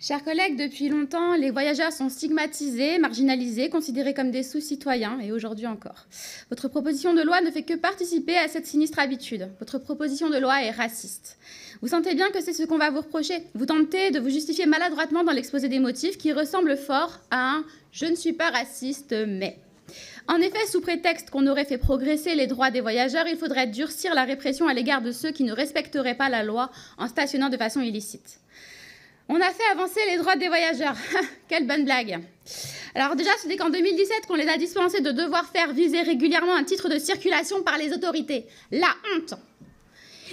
Chers collègues, depuis longtemps, les voyageurs sont stigmatisés, marginalisés, considérés comme des sous-citoyens, et aujourd'hui encore. Votre proposition de loi ne fait que participer à cette sinistre habitude. Votre proposition de loi est raciste. Vous sentez bien que c'est ce qu'on va vous reprocher. Vous tentez de vous justifier maladroitement dans l'exposé des motifs qui ressemble fort à un « je ne suis pas raciste, mais ». En effet, sous prétexte qu'on aurait fait progresser les droits des voyageurs, il faudrait durcir la répression à l'égard de ceux qui ne respecteraient pas la loi en stationnant de façon illicite. On a fait avancer les droits des voyageurs. Quelle bonne blague. Alors déjà, ce n'est qu'en 2017 qu'on les a dispensés de devoir faire viser régulièrement un titre de circulation par les autorités. La honte.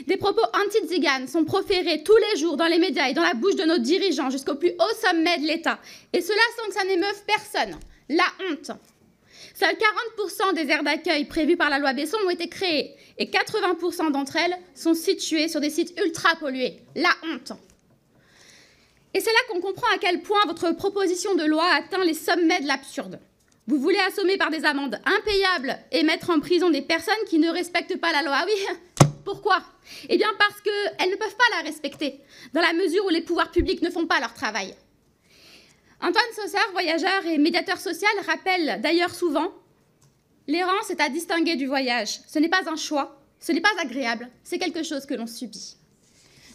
Des propos anti-tziganes sont proférés tous les jours dans les médias et dans la bouche de nos dirigeants jusqu'au plus haut sommet de l'État. Et cela sans que ça n'émeuve personne. La honte. Seuls 40% des aires d'accueil prévues par la loi Besson ont été créées et 80% d'entre elles sont situées sur des sites ultra pollués. La honte. Et c'est là qu'on comprend à quel point votre proposition de loi atteint les sommets de l'absurde. Vous voulez assommer par des amendes impayables et mettre en prison des personnes qui ne respectent pas la loi. Ah oui, pourquoi? Eh bien parce qu'elles ne peuvent pas la respecter, dans la mesure où les pouvoirs publics ne font pas leur travail. Antoine Saussard, voyageur et médiateur social, rappelle d'ailleurs souvent « L'errance est à distinguer du voyage. Ce n'est pas un choix, ce n'est pas agréable, c'est quelque chose que l'on subit. »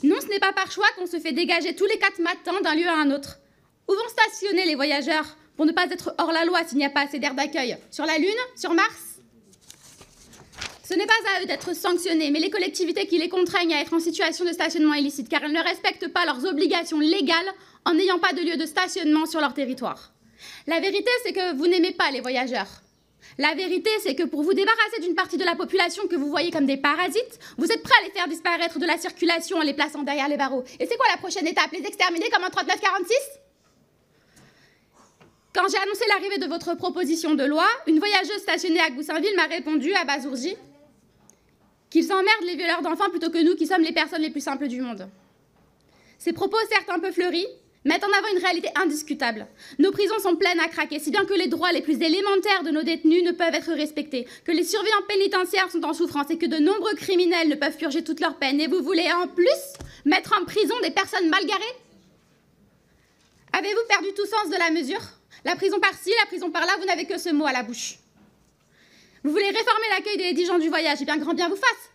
Non, ce n'est pas par choix qu'on se fait dégager tous les 4 matins d'un lieu à un autre. Où vont stationner les voyageurs pour ne pas être hors la loi s'il n'y a pas assez d'aires d'accueil? Sur la Lune? Sur Mars? Ce n'est pas à eux d'être sanctionnés, mais les collectivités qui les contraignent à être en situation de stationnement illicite, car elles ne respectent pas leurs obligations légales en n'ayant pas de lieu de stationnement sur leur territoire. La vérité, c'est que vous n'aimez pas les voyageurs. La vérité, c'est que pour vous débarrasser d'une partie de la population que vous voyez comme des parasites, vous êtes prêts à les faire disparaître de la circulation en les plaçant derrière les barreaux. Et c'est quoi la prochaine étape? Les exterminer comme en 39-46? Quand j'ai annoncé l'arrivée de votre proposition de loi, une voyageuse stationnée à Goussainville m'a répondu à Bazourgi qu'ils emmerdent les violeurs d'enfants plutôt que nous qui sommes les personnes les plus simples du monde. Ces propos, certes un peu fleuris, mettent en avant une réalité indiscutable. Nos prisons sont pleines à craquer, si bien que les droits les plus élémentaires de nos détenus ne peuvent être respectés, que les surveillants pénitentiaires sont en souffrance et que de nombreux criminels ne peuvent purger toute leur peine. Et vous voulez en plus mettre en prison des personnes mal garées? Avez-vous perdu tout sens de la mesure? La prison par-ci, la prison par-là, vous n'avez que ce mot à la bouche. Vous voulez réformer l'accueil des gens du voyage, et bien grand bien vous fasse.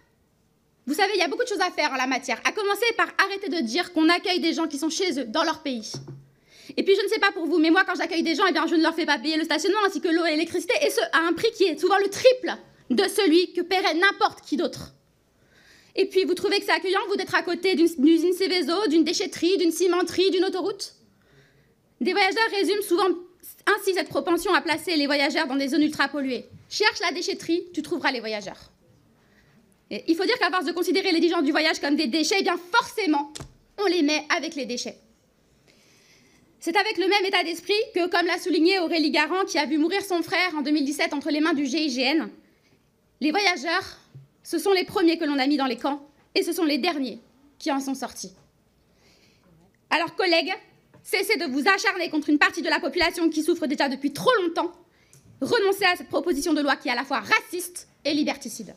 Vous savez, il y a beaucoup de choses à faire en la matière, à commencer par arrêter de dire qu'on accueille des gens qui sont chez eux, dans leur pays. Et puis je ne sais pas pour vous, mais moi quand j'accueille des gens, eh bien, je ne leur fais pas payer le stationnement ainsi que l'eau et l'électricité, et ce, à un prix qui est souvent le triple de celui que paierait n'importe qui d'autre. Et puis vous trouvez que c'est accueillant, vous, d'être à côté d'une usine Céveso, d'une déchetterie, d'une cimenterie, d'une autoroute? Des voyageurs résument souvent ainsi cette propension à placer les voyageurs dans des zones ultra polluées. Cherche la déchetterie, tu trouveras les voyageurs. Et il faut dire qu'à force de considérer les gens du voyage comme des déchets, eh bien forcément, on les met avec les déchets. C'est avec le même état d'esprit que, comme l'a souligné Aurélie Garand, qui a vu mourir son frère en 2017 entre les mains du GIGN, les voyageurs, ce sont les premiers que l'on a mis dans les camps, et ce sont les derniers qui en sont sortis. Alors, collègues, cessez de vous acharner contre une partie de la population qui souffre déjà depuis trop longtemps. Renoncez à cette proposition de loi qui est à la fois raciste et liberticide.